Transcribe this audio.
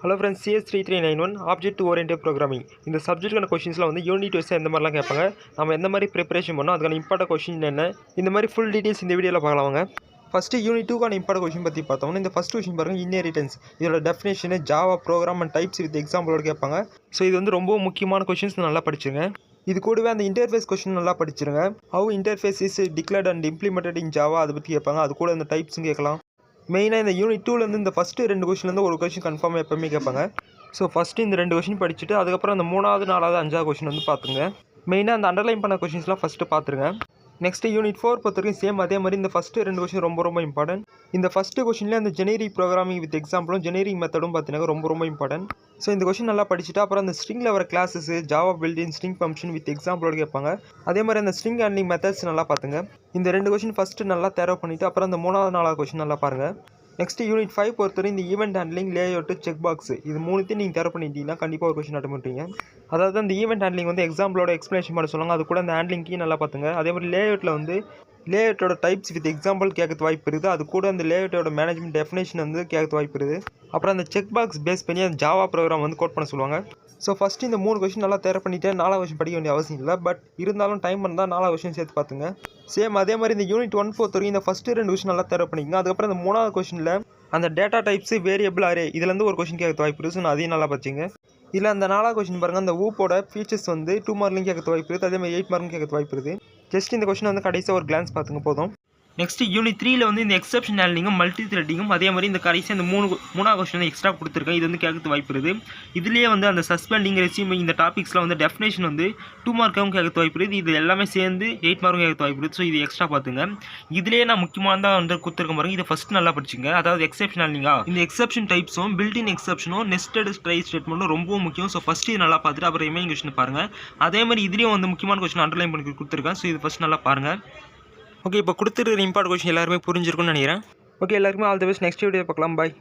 Hello friends, CS3391 Object Oriented Programming. இந்த சப்ஜெக்ட்கான கொஸ்டின்ஸ்லாம் வந்து யூனிட் வைஸாக இந்த மாதிரிலாம் கேட்பாங்க. நம்ம எந்த மாதிரி ப்ரிப்பரேஷன் பண்ணோம், அதுக்கான இம்பார்ட்டன்ட் கொஸ்டின் என்ன, இந்த மாதிரி ஃபுல் டீட்டெயில்ஸ் இந்த வீடியோவில் பார்க்கலாங்க. ஃபஸ்ட்டு யூனிட் 2க்கான இம்பார்ட்டன்ட் கொஸ்டின் பற்றி பார்த்தோம்னா, இந்த ஃபஸ்ட் கொஸ்டின் பாருங்கள், இன்ஹெரிட்டன்ஸ். இதோட definition, Java program and types with எக்ஸாம்பிளோட கேட்பாங்க. ஸோ இது வந்து ரொம்ப முக்கியமான கொஸ்டின்ஸ், நல்லா படிச்சுங்க. இது கூடவே அந்த இன்டர்ஃபேஸ் கொஸ்டின் நல்லா படிச்சிருங்க. How interface is declared and implemented in Java, அதை பற்றி கேட்பாங்க. அது கூட அந்த டைப்ஸும் கேட்கலாம். மெயினாக இந்த யூனிட் 2லேருந்து இந்த ஃபஸ்ட்டு 2 கொஸ்டின்லேருந்து ஒரு கொஸ்டின் கன்ஃபார்மாக எப்போவுமே கேட்பாங்க. ஸோ ஃபஸ்ட்டு இந்த 2 கொஸ்டின் படிச்சுட்டு அதுக்கப்புறம் அந்த 3வது 4வது 5வது கொஸ்டின் வந்து பார்த்துங்க. மெயினாக அந்த அண்டர்லைன் பண்ண கொஸ்டின்ஸ்லாம் ஃபஸ்ட்டு பார்த்துருங்க. நெக்ஸ்ட்டு யூனிட் 4 பொறுத்த வரைக்கும் சேம் அதே மாதிரி இந்த ஃபஸ்ட்டு 2 கொஸ்டின் ரொம்ப இம்பார்ட்டன்ட். இந்த ஃபஸ்ட்டு கொஸ்டினில் அந்த ஜெனரிக் ப்ரோக்ராமிங் வித் எக்ஸாம்பிளும் ஜெனரிக் மெத்தடும் பார்த்தீங்கன்னா ரொம்ப இம்பார்ட்டன்ட். ஸோ இந்த கொஸ்டின் நல்லா படிச்சுட்டு அப்புறம் அந்த ஸ்ட்ரிங்கில் வர classes, Java building, string function with எக்ஸாம்பிளோட கேட்பாங்க. அதே மாதிரி அந்த ஸ்ட்ரிங் ஹேண்ட்லிங் மெத்தட்ஸ் நல்லா பார்த்துங்க. இந்த 2 கொஸ்டின் ஃபஸ்ட்டு நல்லா தேர்வு பண்ணிவிட்டு அப்புறம் அந்த 3வது 4வது கொஸ்டின் நல்லா பாருங்கள். நெக்ஸ்ட்டு யூனிட் 5 பொறுத்தவரை இந்த event handling, layout, check box, இது 3த்தையும் நீங்கள் தேர்வு பண்ணிட்டீங்கன்னா கண்டிப்பாக ஒரு கொஸ்டின் அட்டன் பண்ணுறீங்க. அதாவது அந்த ஈவெண்ட் ஹேண்ட்லிங் வந்து எக்ஸாம்பிளோட எக்ஸ்பிளேஷன் பண்ண சொல்லுவாங்க. அது கூட அந்த ஹேண்ட்லிங்கையும் நல்லா பார்த்துங்க. அதே மாதிரி லேஅவுட்டில் வந்து லேஅவுட்டோட டைப்ஸ் வித் எக்ஸாம்பிள் கேட்க வாய்ப்பு இருக்குது. அது கூட அந்த லேஅவுட்டோட மேனேஜ்மெண்ட் டெஃபினேஷன் வந்து கேட்க வாய்ப்பு இருக்குது. அப்புறம் அந்த செக் பாக்ஸ் பேஸ் பண்ணி அந்த ஜாவா ப்ரோக்ராம் வந்து கோட் பண்ண சொல்லுவாங்க. ஸோ ஃபஸ்ட்டு இந்த 3 கொஸ்டின் நல்லா தேர்வு பண்ணிவிட்டு 4வது கொஸ்டின் படிக்க வேண்டிய அவசியம் இல்லை. பட் இருந்தாலும் டைம் இருந்தால் 4வது கொஸ்டின் சேர்த்து பார்த்துங்க. சேம் அதே மாதிரி இந்த யூனிட் 1 பொறுத்த வரைக்கும் இந்த ஃபஸ்ட்டு 2 கொஸ்டின் நல்லா தேர்வு பண்ணிக்கங்க. அதுக்கப்புறம் இந்த 3வது கொஸ்டினில் அந்த டேட்டா டைப்ஸ், வேரியபிள், அரே, இதுலேருந்து ஒரு கொஸ்டின் கேட்க வாய்ப்பு இருக்குது. ஸோ நான் அதையும் நல்லா படிச்சிங்க. இல்லை அந்த 4வது கொஸ்டின் பாருங்கள், அந்த ஊப்போட ஃபீச்சர்ஸ் வந்து 2 மார்க்லையும் கேட்க வாய்ப்பு இருக்குது. அதே மாதிரி 8 மார்க்கும் கேட்க வாய்ப்பு இருக்குது. ஜஸ்ட் இந்த கொஸ்டின் வந்து கடைசியாக ஒரு கிளான்ஸ் பார்த்துங்க போதும். நெக்ஸ்ட் யூனிட் 3ல் வந்து இந்த எக்ஸப்ஷன் ஹேண்ட்லிங்கும் மல்டி த்ரெட்டிங்கும் அதே மாதிரி இந்த கடைசியாக இந்த 3வது கொஸ்டின் வந்து எக்ஸ்ட்ரா கொடுத்துருக்கேன். இது வந்து கேட்க வாய்ப்பு இருக்குது. இதுலேயே வந்து அந்த சஸ்பெண்டிங், ரெசியூமிங், இந்த டாபிக்ஸ்லாம் வந்து டெஃபினேஷன் வந்து 2 மார்க்காகவும் கேட்க வாய்ப்பு இருக்குது. இது எல்லாமே சேர்ந்து 8 மார்க்கும் கேட்க வாய்ப்பு இருக்குது. ஸோ இது எக்ஸ்ட்ரா பார்த்துங்க. இதுலேயே நான் முக்கியமானதாக வந்து கொடுத்துருக்க பாருங்க. இதை ஃபஸ்ட் நல்லா படிச்சுங்க. அதாவது எக்ஸப்ஷன் ஹேண்ட்லிங்கா, இந்த எக்ஸப்ஷன் டைப்ஸும் பில்டின் எக்ஸப்ஷனும் நெஸ்டட் ட்ரை ஸ்டேட்மெண்ட்டும் ரொம்ப முக்கியம். ஸோ ஃபஸ்ட்டு இது நல்லா பார்த்துட்டு அப்புறம் ரிமைனிங் கொஸ்டின் பாருங்கள். அதே மாதிரி இதுலேயும் வந்து முக்கியமான கொஸ்டின் அண்டர்லைன் பண்ணி கொடுத்துருக்கேன். ஸோ இது ஃபஸ்ட் நல்லா பாருங்கள். ஓகே, இப்போ கொடுத்துருக்கிற இம்பார்ட்டன்ட் கொஸ்டின் எல்லாருமே புரிஞ்சிருக்கும்னு நினைக்கிறேன். ஓகே, எல்லாருக்குமே all the best. Next video பார்க்கலாம். பாய்.